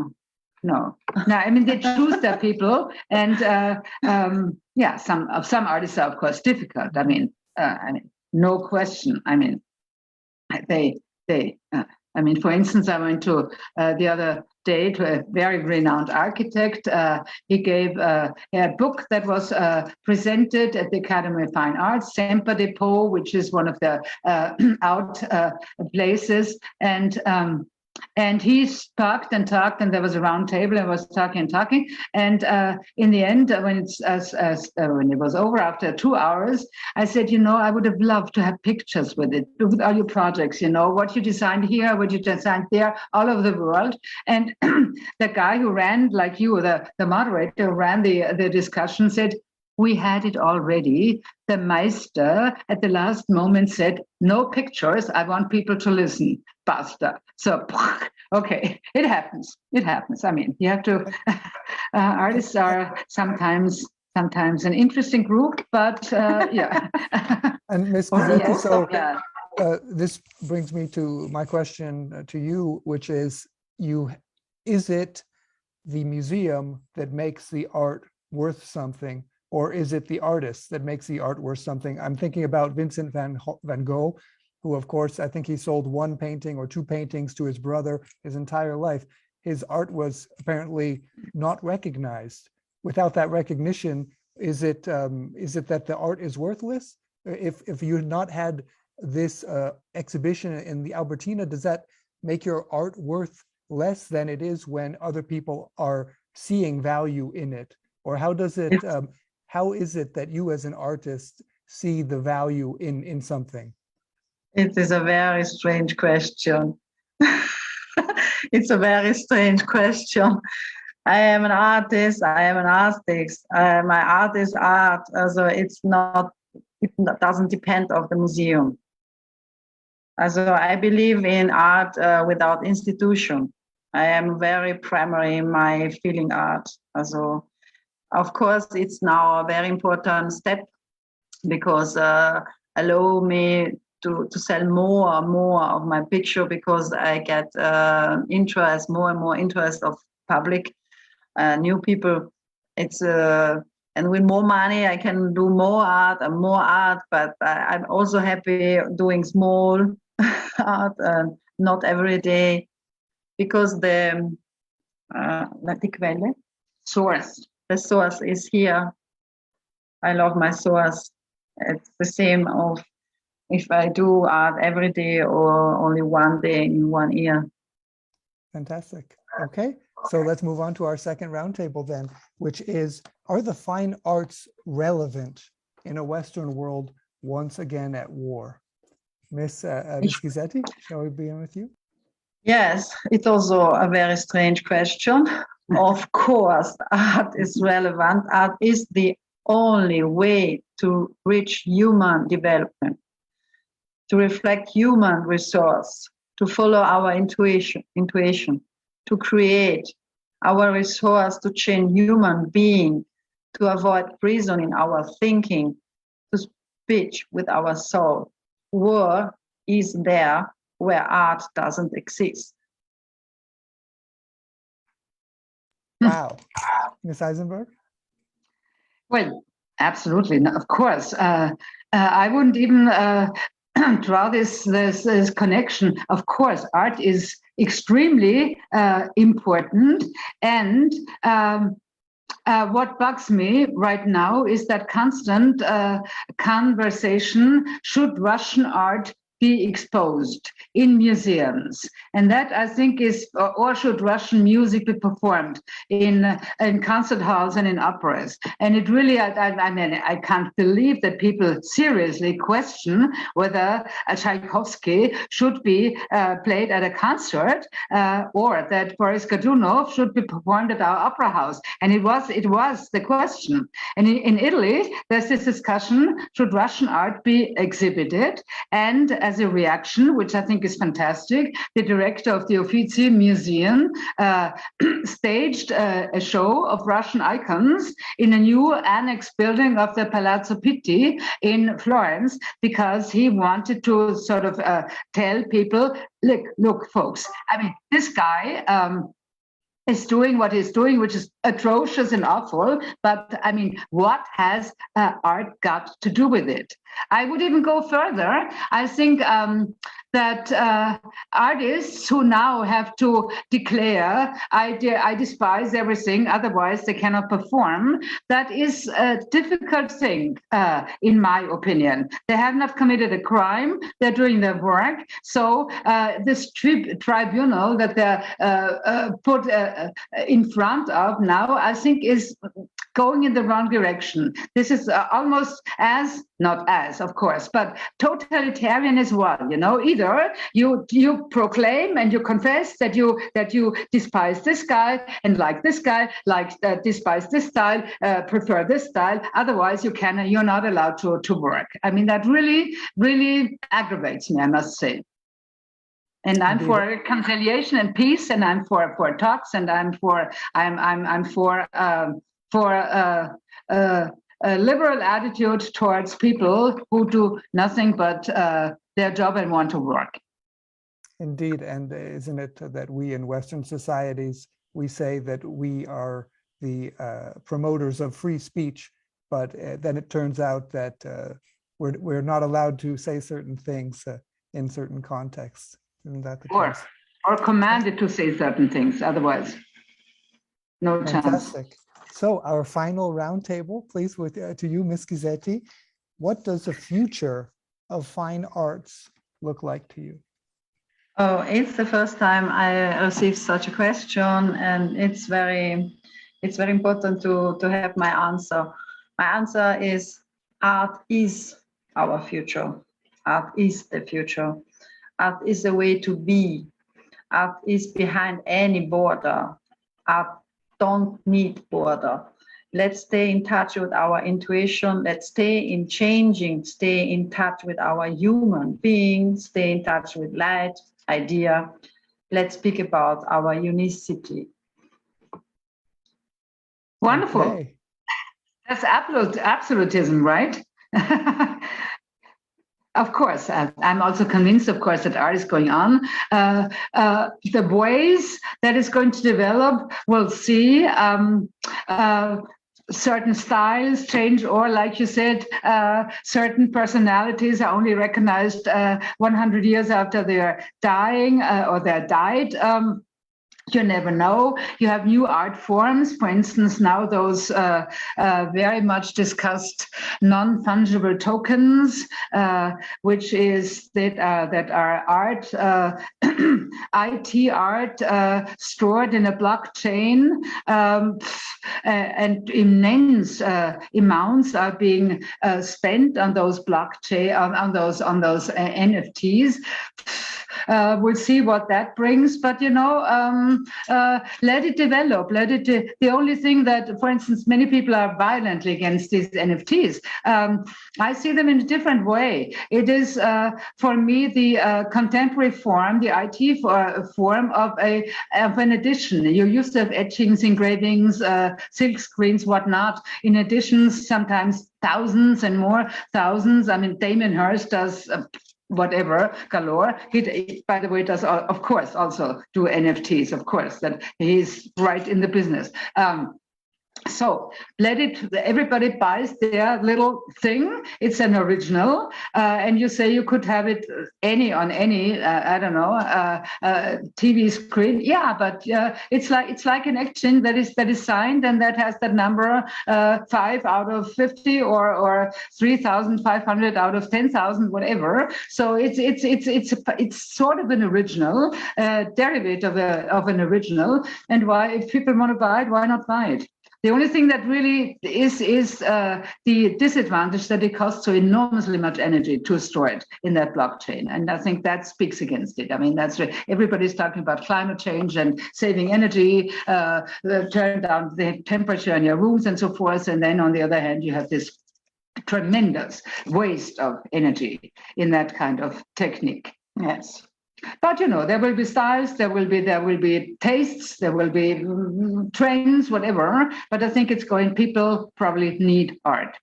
I mean, they choose their people, and some artists are of course difficult. I mean, no question. I mean, for instance, I went to the other day to a very renowned architect. He gave a book that was presented at the Academy of Fine Arts, Semper Depot, which is one of the places, and he talked, and there was a round table, and was talking, and in the end, when it was over after 2 hours, I said, I would have loved to have pictures with all your projects, what you designed here, what you designed there, all over the world. And the guy who ran, like you, the moderator who ran the discussion, said, we had it already. The Meister at the last moment said, no pictures, I want people to listen. Basta. So, okay, it happens. I mean, you have to, artists are sometimes an interesting group, but yeah.
And Ms. Gizetti, this brings me to my question to you, which is it the museum that makes the art worth something, or is it the artist that makes the art worth something? I'm thinking about Vincent van Gogh, who, of course, I think he sold one painting or two paintings to his brother his entire life. His art was apparently not recognized. Without that recognition, is it that the art is worthless? If you had not had this exhibition in the Albertina, does that make your art worth less than it is when other people are seeing value in it? Or how does it? How is it that you, as an artist, see the value in something?
It is a very strange question. It's a very strange question. I am an artist. I am an artist. My art is art. Also, it's not. It doesn't depend on the museum. Also, I believe in art without institution. I am very primary in my feeling art. Also, of course, it's now a very important step because allow me to sell more and more of my picture because I get interest, more and more interest of public, new people. It's and with more money, I can do more art and more art, but I'm also happy doing small art, not every day, because the source is here. I love my source. It's the same of if I do art every day or only one day in 1 year.
Fantastic. Okay, so let's move on to our second roundtable then, which is, are the fine arts relevant in a Western world once again at war? Miss Gizetti, shall we begin with you?
Yes, it's also a very strange question. Of course, art is relevant. Art is the only way to reach human development, to reflect human resource, to follow our intuition, to create our resource to change human being, to avoid prison in our thinking, to speak with our soul. War is there where art doesn't exist.
Wow. Miss Eisenberg?
Well, absolutely, of course. I wouldn't even draw this connection. Of course, art is extremely important, and what bugs me right now is that constant conversation: should Russian art be exposed in museums? And that, I think, is, or should Russian music be performed in concert halls and in operas? And it really, I mean, I can't believe that people seriously question whether a Tchaikovsky should be played at a concert or that Boris Godunov should be performed at our opera house. And it was the question. And in Italy, there's this discussion: should Russian art be exhibited? And as a reaction, which I think is fantastic, the director of the Uffizi Museum staged a show of Russian icons in a new annex building of the Palazzo Pitti in Florence, because he wanted to sort of tell people, look, folks, I mean, this guy is doing what he's doing, which is atrocious and awful. But I mean, what has art got to do with it? I would even go further. I think that artists who now have to declare, I despise everything, otherwise they cannot perform, that is a difficult thing, in my opinion. They have not committed a crime, they're doing their work. So this tribunal that they're put in front of now, I think is going in the wrong direction. This is almost as, not as, of course, but totalitarian as well. You know, either you proclaim and you confess that you despise this guy and like this guy, despise this style, prefer this style. Otherwise, you're not allowed to work. I mean, that really aggravates me, I must say. And I'm for reconciliation and peace, and I'm for talks, and I'm for a liberal attitude towards people who do nothing but their job and want to work.
Indeed, and isn't it that we in Western societies, we say that we are the promoters of free speech, but then it turns out that we're not allowed to say certain things in certain contexts. Isn't that the case?
Or commanded to say certain things, otherwise no chance.
Fantastic. So our final roundtable, please, with to you, Ms. Gizetti. What does the future of fine arts look like to you?
Oh, it's the first time I received such a question, and it's very important to have my answer. My answer is art is our future. Art is the future. Art is a way to be. Art is behind any border. Art don't need border. Let's stay in touch with our intuition. Let's stay in changing, stay in touch with our human being, stay in touch with light, idea. Let's speak about our unicity.
Wonderful.
Okay.
That's absolutism, right? Of course, I'm also convinced, of course, that art is going on. The ways that it's going to develop, we'll see. Certain styles change, or like you said, certain personalities are only recognized 100 years after they're dying or they're died. You never know. You have new art forms. For instance, now those very much discussed non-fungible tokens, which is that are art, IT art stored in a blockchain, and immense amounts are being spent on those blockchain on those NFTs. We'll see what that brings, but let it develop. The only thing that, for instance, many people are violently against these NFTs. I see them in a different way. It is, for me, the contemporary form, the IT form of an edition. You used to have etchings, engravings, silk screens, whatnot. In additions, sometimes thousands and more thousands. I mean, Damien Hirst does. Whatever galore. He, by the way, does of course also do NFTs. Of course, that he's right in the business. So let it. Everybody buys their little thing. It's an original, and you say you could have it on any I don't know TV screen. Yeah, but it's like an action that is signed and that has that number 5 out of 50 or 3,500 out of 10,000, whatever. So it's sort of an original derivative of an original. And why, if people want to buy it, why not buy it? The only thing that really is the disadvantage that it costs so enormously much energy to store it in that blockchain. And I think that speaks against it. I mean, everybody's talking about climate change and saving energy, turn down the temperature in your rooms and so forth. And then on the other hand, you have this tremendous waste of energy in that kind of technique. Yes. But there will be styles, there will be tastes, there will be trends, whatever. But I think people probably need art.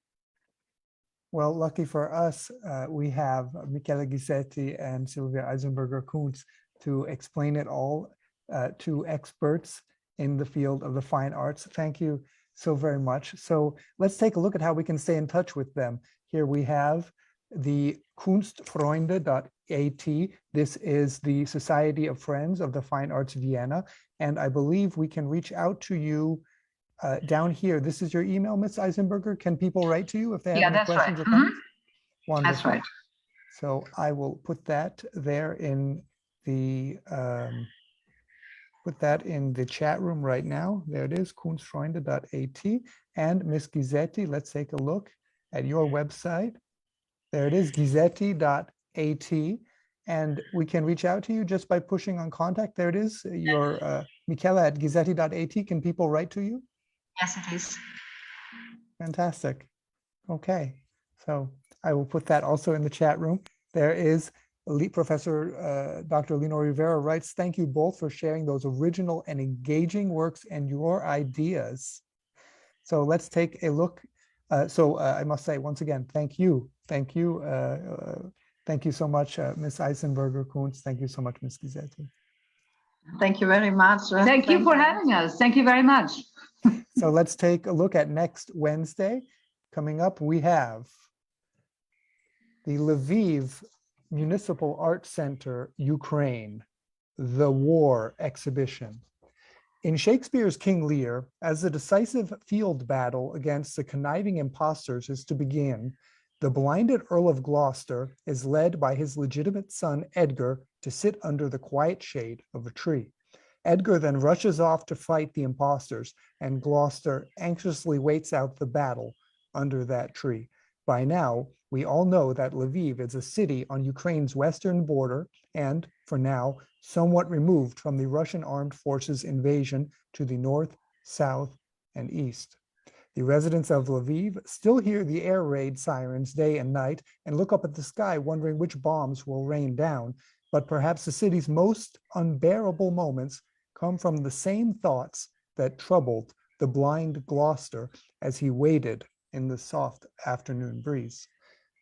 Well, lucky for us, we have Michele Gizetti and Sylvia Eisenburger-Kunz to explain it all to experts in the field of the fine arts. Thank you so very much. So let's take a look at how we can stay in touch with them. Here we have the Kunstfreunde.at. This is the Society of Friends of the Fine Arts Vienna. And I believe we can reach out to you down here. This is your email, Ms. Eisenburger. Can people write to you if they have any questions or comments? Wonderful.
That's right.
So I will put that there in the chat room right now. There it is, Kunstfreunde.at. And Ms. Gizetti, let's take a look at your website. There it is, Gizetti.at, and we can reach out to you just by pushing on contact. There it is, your Michele at Gizetti.at. Can people write to you?
Yes, it is.
Fantastic. Okay, so I will put that also in the chat room. There is Professor Dr. Lino Rivera writes, thank you both for sharing those original and engaging works and your ideas. So let's take a look. I must say once again, thank you. Thank you. Thank you so much, Ms. Eisenburger-Kunz. Thank you so much, Ms. Gizetti.
Thank you very much.
Thank you for having us. Thank you very much.
So let's take a look at next Wednesday. Coming up, we have the Lviv Municipal Art Center, Ukraine, The War exhibition. In Shakespeare's King Lear, as the decisive field battle against the conniving impostors is to begin, the blinded Earl of Gloucester is led by his legitimate son Edgar to sit under the quiet shade of a tree. Edgar then rushes off to fight the impostors, and Gloucester anxiously waits out the battle under that tree. By now, we all know that Lviv is a city on Ukraine's western border and, for now, somewhat removed from the Russian armed forces' invasion to the north, south, and east. The residents of Lviv still hear the air raid sirens day and night and look up at the sky wondering which bombs will rain down, but perhaps the city's most unbearable moments come from the same thoughts that troubled the blind Gloucester as he waited in the soft afternoon breeze.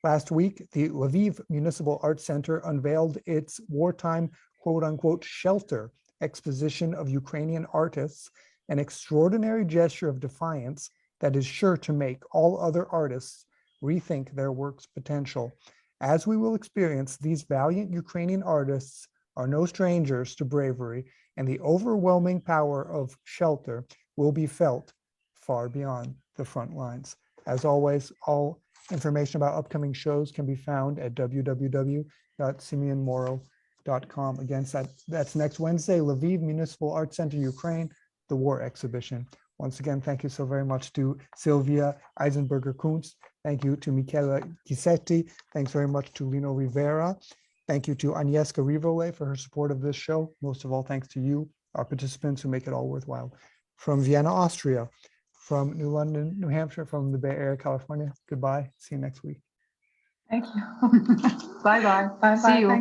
Last week, the Lviv Municipal Art Center unveiled its wartime quote-unquote shelter exposition of Ukrainian artists, an extraordinary gesture of defiance that is sure to make all other artists rethink their work's potential. As we will experience, these valiant Ukrainian artists are no strangers to bravery, and the overwhelming power of shelter will be felt far beyond the front lines. As always, all information about upcoming shows can be found at www.simeonmoro.com. Again, that's next Wednesday, Lviv Municipal Art Center, Ukraine, the War exhibition. Once again, thank you so very much to Sylvia Eisenburger-Kunz. Thank you to Michela Gizetti. Thanks very much to Lino Rivera. Thank you to Agnieszka Rivole for her support of this show. Most of all, thanks to you, our participants who make it all worthwhile. From Vienna, Austria, from New London, New Hampshire, from the Bay Area, California, goodbye. See you next week.
Thank you.
Bye-bye.
Bye-bye.
See you.